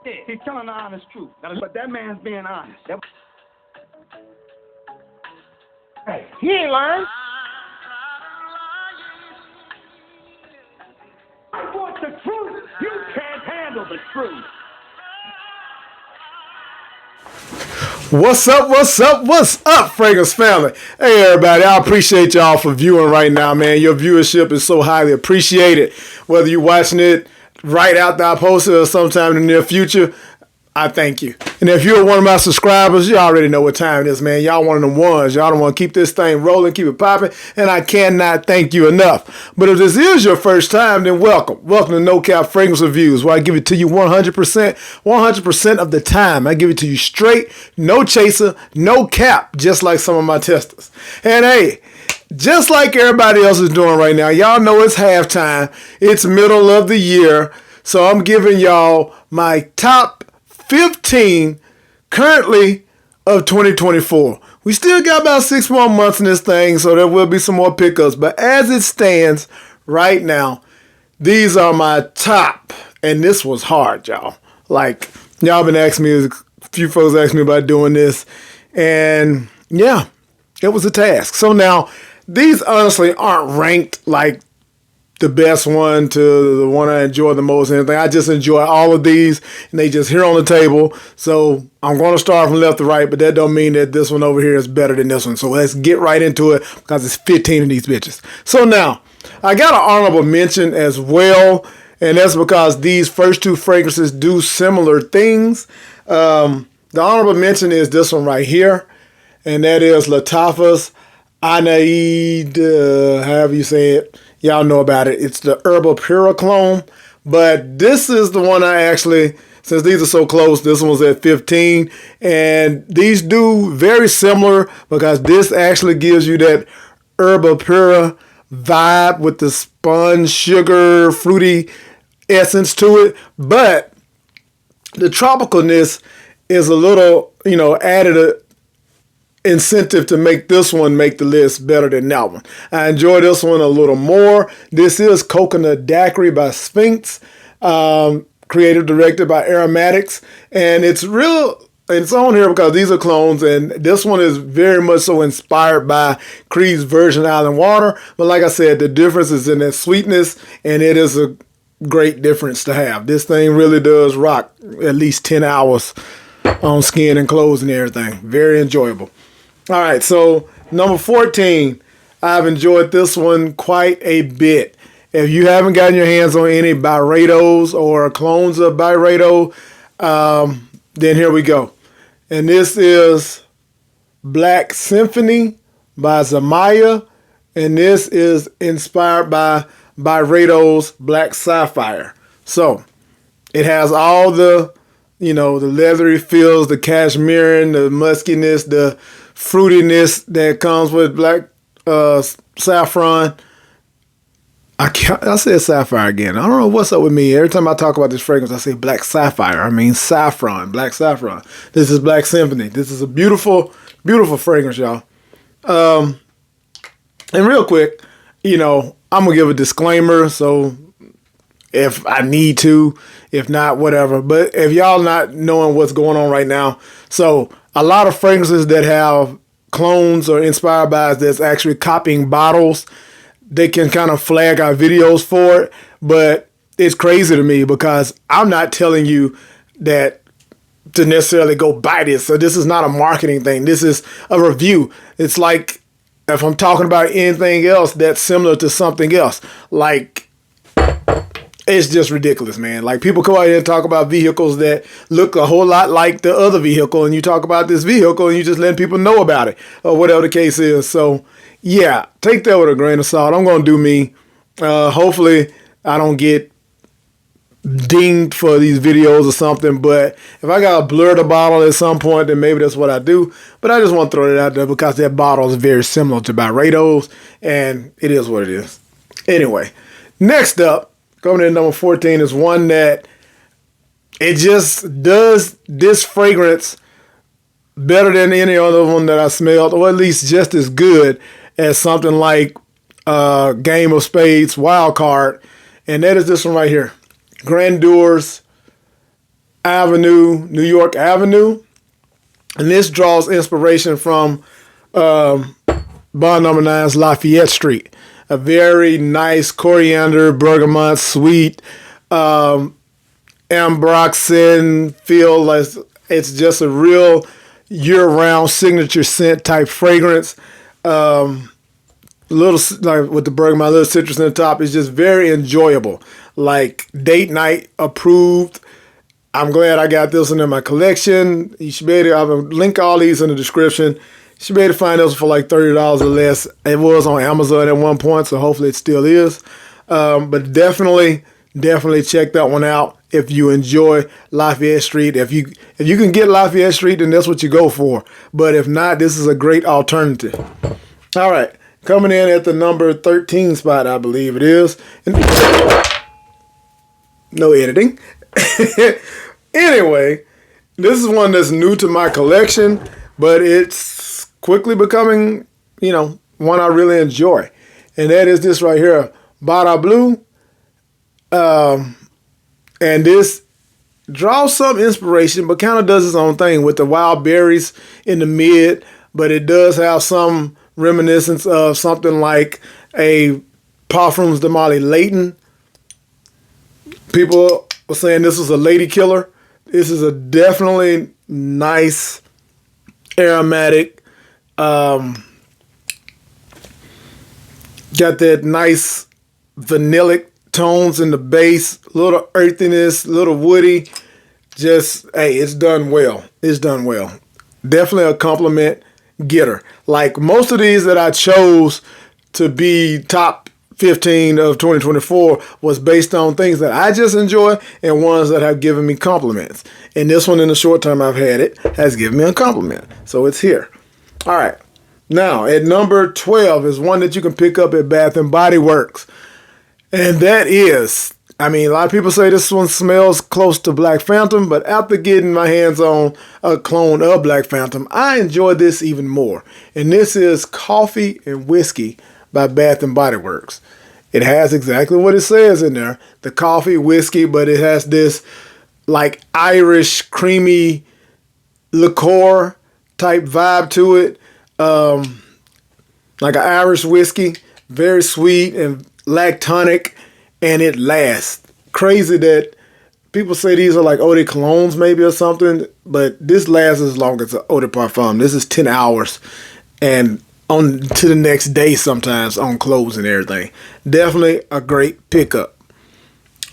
He's telling the honest truth. But that man's being honest. Hey, he ain't lying. I want the truth. You can't handle the truth. What's up, Fragrance family? Hey, everybody, I appreciate y'all for viewing right now, man. Your viewership is so highly appreciated. Whether you're watching it right after I post it or sometime in the near future, I thank you. And if you're one of my subscribers, you already know what time it is, man. Y'all one of them ones. Y'all don't want to keep this thing rolling, keep it popping, and I cannot thank you enough. But if this is your first time, then welcome. Welcome to No Cap Fragrance Reviews, where I give it to you 100% of the time. I give it to you straight, no chaser, no cap, just like some of my testers. And hey, just like everybody else is doing right now, y'all know it's halftime. It's middle of the year, so I'm giving y'all my top 15 currently of 2024. We still got about 6 more months in this thing, so there will be some more pickups. But as it stands right now, these are my top. And this was hard, y'all. Like, y'all been asking me, a few folks asked me about doing this. And yeah, it was a task. So now, these honestly aren't ranked like the best one to the one I enjoy the most and everything. I just enjoy all of these, and they just here on the table. So I'm going to start from left to right, but that don't mean that this one over here is better than this one. So let's get right into it because it's 15 of these bitches. So now, I got an honorable mention as well, and that's because these first two fragrances do similar things. The honorable mention is this one right here, and that is Lattafa's Anaid, however you say it. Y'all know about it. It's the Herbal Pura clone. But this is the one I actually, since these are so close, this one's at 15. And these do very similar because this actually gives you that Herbal Pura vibe with the sponge, sugar, fruity essence to it. But the tropicalness is a little, added incentive to make this one make the list better than that one. I enjoy this one a little more. This is Coconut Daiquiri by Sphinx, creative directed by Aromatics, and it's on here because these are clones, and this one is very much so inspired by Creed's Virgin Island Water. But like I said, the difference is in that sweetness, and it is a great difference to have. This thing really does rock at least 10 hours on skin and clothes and everything. Very enjoyable. All right, so number 14, I've enjoyed this one quite a bit. If you haven't gotten your hands on any Byredos or clones of Byredo, then here we go. And this is Black Symphony by Zamaya, and this is inspired by Byredo's Black Sapphire. So it has all the, the leathery feels, the cashmere, the muskiness, the fruitiness that comes with black saffron. I said sapphire again. I don't know what's up with me. Every time I talk about this fragrance, I say black sapphire. I mean saffron, black saffron. This is Black Symphony. This is a beautiful, beautiful fragrance, y'all. And real quick, I'm going to give a disclaimer. So if I need to, if not, whatever. But if y'all not knowing what's going on right now, so a lot of fragrances that have clones or inspired by that's actually copying bottles, they can kind of flag our videos for it. But it's crazy to me because I'm not telling you that to necessarily go buy this. So this is not a marketing thing. This is a review. It's like if I'm talking about anything else that's similar to something else, like, it's just ridiculous, man. Like, people come out here and talk about vehicles that look a whole lot like the other vehicle, and you talk about this vehicle and you just letting people know about it or whatever the case is. So, yeah, take that with a grain of salt. I'm going to do me. Hopefully, I don't get dinged for these videos or something, but if I got to blur the bottle at some point, then maybe that's what I do. But I just want to throw it out there because that bottle is very similar to Byredo's, and it is what it is. Anyway, next up, coming in number 14 is one that it just does this fragrance better than any other one that I smelled, or at least just as good as something like Game of Spades Wild Card, and that is this one right here, Grandeurs Avenue, New York Avenue. And this draws inspiration from Bond Number 9's Lafayette Street. A very nice coriander, bergamot, sweet, ambroxan feel. Like it's just a real year-round signature scent type fragrance. Little like with the bergamot, little citrus in the top. It's just very enjoyable. Like date night approved. I'm glad I got this one in my collection. You should be able to, I will link all these in the description. You should be able to find those for like $30 or less. It was on Amazon at one point, so hopefully it still is. But definitely check that one out if you enjoy Lafayette Street. If you can get Lafayette Street, then that's what you go for. But if not, this is a great alternative. All right, coming in at the number 13 spot, I believe it is. And no editing. Anyway, this is one that's new to my collection, but it's quickly becoming, one I really enjoy. And that is this right here, Bada Blue. And this draws some inspiration, but kind of does its own thing with the wild berries in the mid, but it does have some reminiscence of something like a Parfums de Molly Layton. People were saying this was a lady killer. This is a definitely nice, aromatic, got that nice vanillic tones in the base, a little earthiness, a little woody. Just, hey, it's done well. It's done well. Definitely a compliment getter. Like most of these that I chose to be top 15 of 2024 was based on things that I just enjoy and ones that have given me compliments. And this one, in the short time I've had it, has given me a compliment. So it's here. All right. Now, at number 12 is one that you can pick up at Bath & Body Works. And that is, a lot of people say this one smells close to Black Phantom, but after getting my hands on a clone of Black Phantom, I enjoy this even more. And this is Coffee and Whiskey by Bath & Body Works. It has exactly what it says in there, the coffee, whiskey, but it has this like Irish creamy liqueur type vibe to it, like an Irish whiskey, very sweet and lactonic, and it lasts. Crazy that people say these are like eau de colognes maybe or something, but this lasts as long as an eau de parfum. This is 10 hours and on to the next day sometimes on clothes and everything. Definitely a great pickup.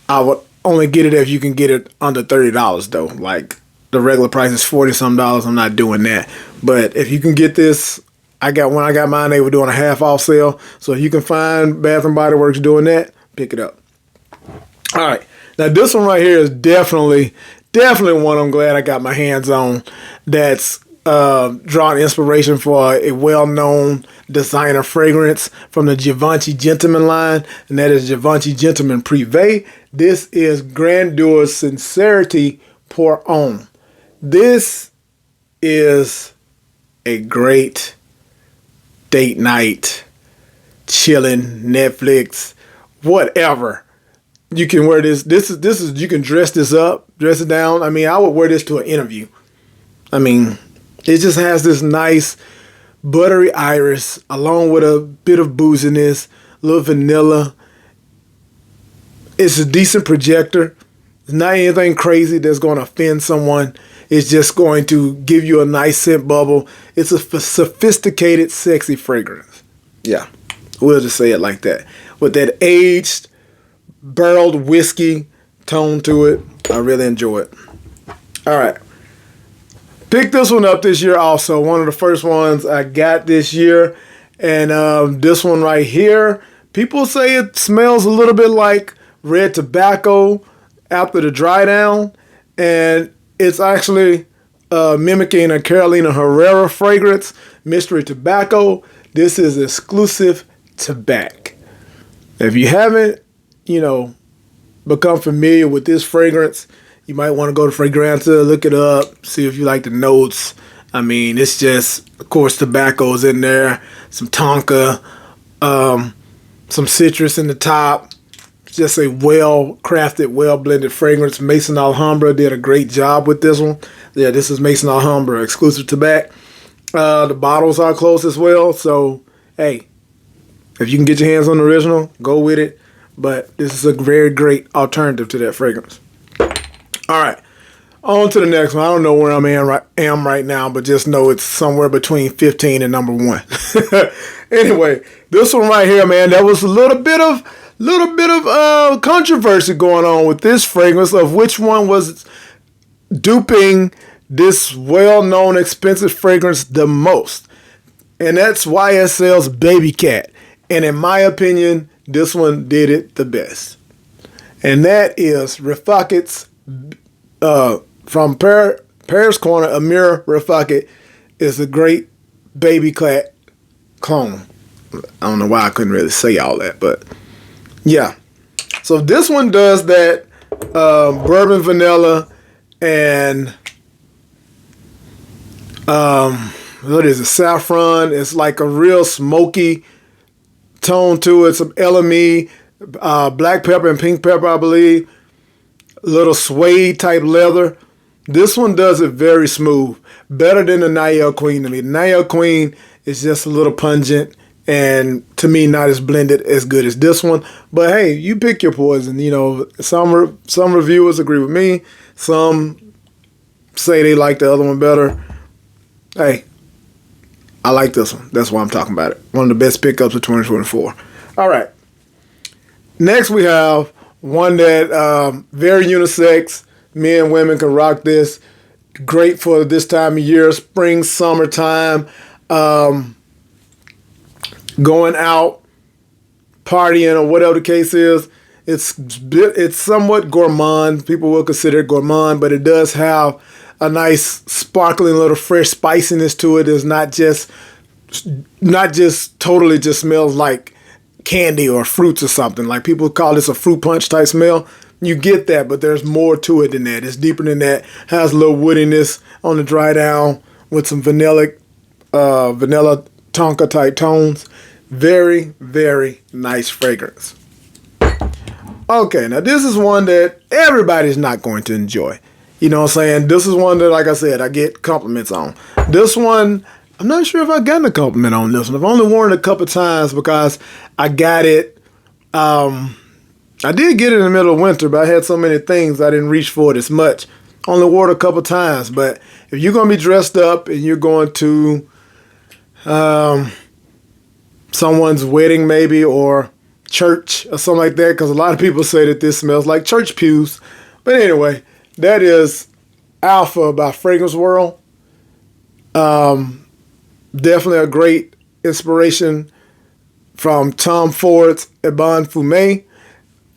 I would only get it if you can get it under $30 though. Like the regular price is $40-some. I'm not doing that. But if you can get this, when I got mine, they were doing a half off sale. So if you can find Bath & Body Works doing that, pick it up. All right. Now this one right here is definitely one I'm glad I got my hands on. That's drawing inspiration for a well-known designer fragrance from the Givenchy Gentleman line, and that is Givenchy Gentleman Privé. This is Grandeur Sincerity Pour Homme. This is a great date night, chilling, Netflix, whatever. You can wear this. This is you can dress this up, dress it down. I would wear this to an interview. It just has this nice buttery iris along with a bit of booziness, a little vanilla. It's a decent projector. It's not anything crazy that's going to offend someone. It's just going to give you a nice scent bubble. It's a sophisticated, sexy fragrance. Yeah, we'll just say it like that. With that aged, barreled whiskey tone to it, I really enjoy it. All right. Picked this one up this year also. One of the first ones I got this year. And this one right here, people say it smells a little bit like red tobacco after the dry down. And it's actually mimicking a Carolina Herrera fragrance, Mystery Tobacco. This is exclusive tobacco. If you haven't, become familiar with this fragrance, you might want to go to Fragranza, look it up, see if you like the notes. It's just, of course, tobacco's in there, some tonka, some citrus in the top, just a well-crafted, well-blended fragrance. Maison Alhambra did a great job with this one. Yeah, this is Maison Alhambra exclusive to back. The bottles are close as well. So, hey, if you can get your hands on the original, go with it. But this is a very great alternative to that fragrance. All right, on to the next one. I don't know where I am right now, but just know it's somewhere between 15 and number 1. Anyway, this one right here, man, there was a little bit of controversy going on with this fragrance of which one was duping this well-known expensive fragrance the most. And that's YSL's Baby Cat. And in my opinion, this one did it the best. And that is Refaket's, from Paris Corner, Amir Refakhet is a great Baby Cat clone. I don't know why I couldn't really say all that, but yeah. So this one does that bourbon vanilla and what is it? Saffron. It's like a real smoky tone to it. Some LME, black pepper and pink pepper, I believe. A little suede type leather. This one does it very smooth. Better than the Nayel Queen to me. The Nayel Queen is just a little pungent and to me not as blended as good as this one. But hey, you pick your poison. You know, some reviewers agree with me. Some say they like the other one better. Hey, I like this one. That's why I'm talking about it. One of the best pickups of 2024. All right. Next we have one that very unisex. Men and women can rock this. Great for this time of year, spring, summertime. Going out, partying, or whatever the case is. It's somewhat gourmand. People will consider it gourmand, but it does have a nice sparkling little fresh spiciness to it. It's not just totally just smells like candy or fruits or something. Like people call this a fruit punch type smell. You get that, but there's more to it than that. It's deeper than that. Has a little woodiness on the dry down with some vanilla tonka type tones. Very, very nice fragrance. Okay, now this is one that everybody's not going to enjoy. You know what I'm saying? This is one that, like I said, I get compliments on. This one, I'm not sure if I've gotten a compliment on this one. I've only worn it a couple times because I got it. I did get it in the middle of winter, but I had so many things I didn't reach for it as much. Only wore it a couple times. But if you're going to be dressed up and you're going to someone's wedding maybe or church or something like that, because a lot of people say that this smells like church pews. But anyway, that is Alpha by Fragrance World. Definitely a great inspiration from Tom Ford's Ebon Fumé.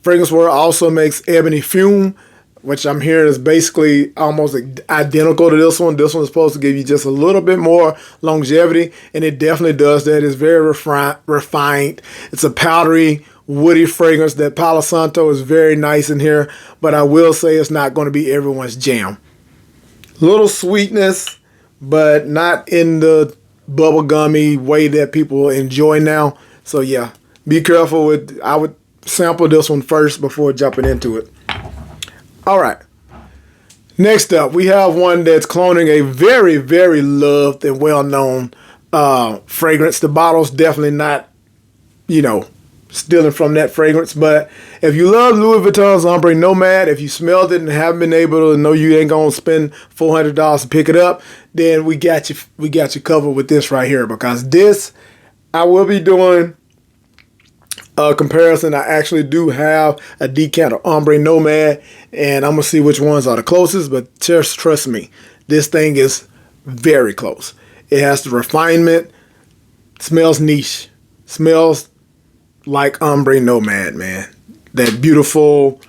Fragrance World also makes Ebony Fume, which I'm hearing is basically almost identical to this one. This one is supposed to give you just a little bit more longevity, and it definitely does that. It's very refined. It's a powdery, woody fragrance. That Palo Santo is very nice in here, but I will say it's not going to be everyone's jam. Little sweetness, but not in the bubblegummy way that people enjoy now. So yeah, be careful with. I would sample this one first before jumping into it. All right. Next up, we have one that's cloning a very, very loved and well-known fragrance. The bottle's definitely not, stealing from that fragrance. But if you love Louis Vuitton's Ombre Nomad, if you smelled it and haven't been able to know you ain't gonna spend $400 to pick it up, then we got you covered with this right here. Because this, I will be doing a comparison. I actually do have a decanter Ombre Nomad, and I'm gonna see which ones are the closest. But just trust me, this thing is very close. It has the refinement, smells niche, smells like Ombre Nomad, man. That beautiful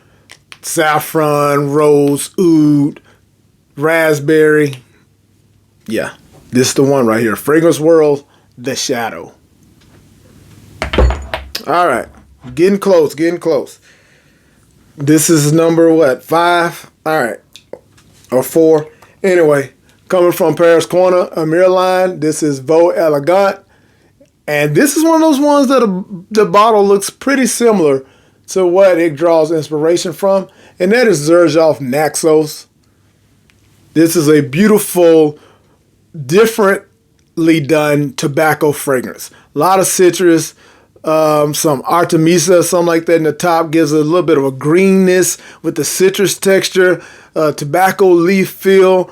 saffron, rose, oud, raspberry. Yeah, this is the one right here. Fragrance World, The Shadow. All right, getting close. This is number what, 5? All right, or 4. Anyway, coming from Paris Corner, Amir line. This is Vaux Elegant, and this is one of those ones that the bottle looks pretty similar to what it draws inspiration from, and that is Xerjoff Naxos. This is a beautiful, differently done tobacco fragrance. A lot of citrus, some Artemisa, something like that in the top, gives a little bit of a greenness with the citrus texture, tobacco leaf feel.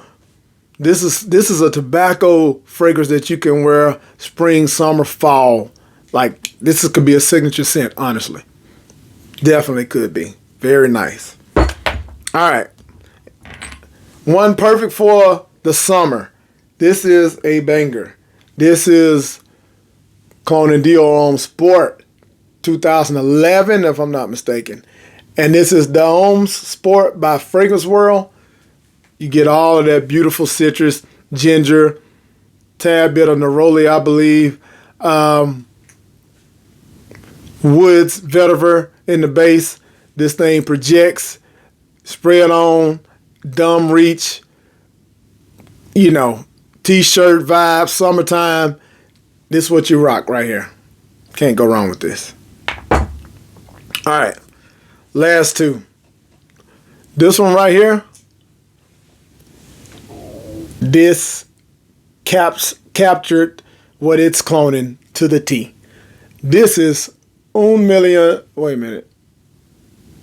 This is a tobacco fragrance that you can wear spring, summer, fall. Like, could be a signature scent, honestly. Definitely could be. Very nice. All right. One perfect for the summer. This is a banger. This is Clone & Dior Sport 2011, if I'm not mistaken. And this is the Homes Sport by Fragrance World. You get all of that beautiful citrus, ginger, tad bit of neroli, I believe. Woods, vetiver in the base. This thing projects, spray it on, dumb reach, t-shirt vibe, summertime. This is what you rock right here. Can't go wrong with this. All right, last two. This one right here. This captured what it's cloning to the T. This is 1 million. Wait a minute.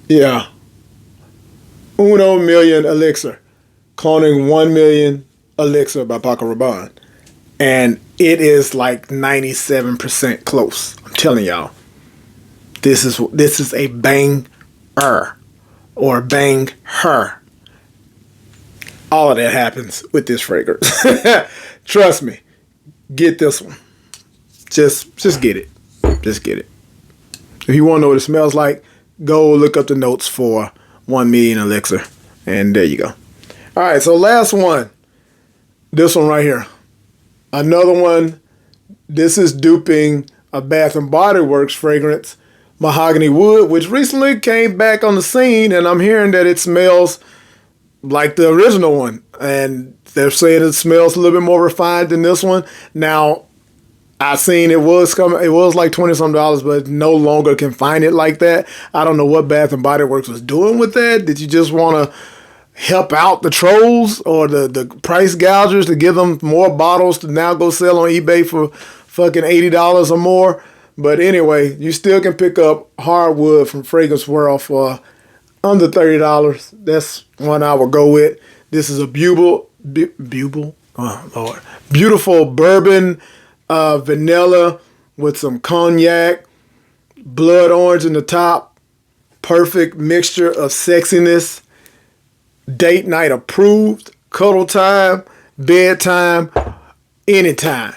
Yeah. 1 million elixir. Cloning 1 million elixir by Paco Rabanne. And it is like 97% close. I'm telling y'all. This is a banger or bang her. All of that happens with this fragrance. Trust me. Get this one. Just get it. Just get it. If you want to know what it smells like, go look up the notes for 1 million elixir. And there you go. All right, so last one. This one right here. Another one. This is duping a Bath & Body Works fragrance, Mahogany Wood, which recently came back on the scene, and I'm hearing that it smells like the original one, and they're saying it smells a little bit more refined than this one. Now, I seen it was coming. It was like $20-some, but no longer can find it like that. I don't know what Bath & Body Works was doing with that. Did you just want to help out the trolls or the price gougers to give them more bottles to now go sell on eBay for fucking $80 or more? But anyway, you still can pick up Hardwood from Fragrance World for under $30. That's one I would go with. This is a beautiful bourbon, vanilla with some cognac, blood orange in the top. Perfect mixture of sexiness. Date night approved. Cuddle time, bedtime, anytime.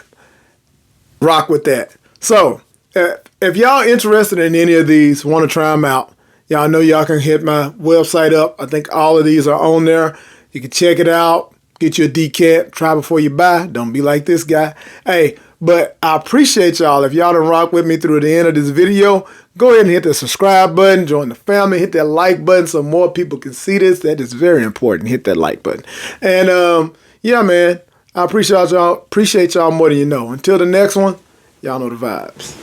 Rock with that. So, if y'all interested in any of these, want to try them out, y'all know y'all can hit my website up. I think all of these are on there. You can check it out. Get you a decant. Try before you buy. Don't be like this guy. Hey, but I appreciate y'all. If y'all done rock with me through the end of this video, go ahead and hit the subscribe button. Join the family. Hit that like button so more people can see this. That is very important. Hit that like button. And yeah, man, I appreciate y'all. Appreciate y'all more than you know. Until the next one, y'all know the vibes.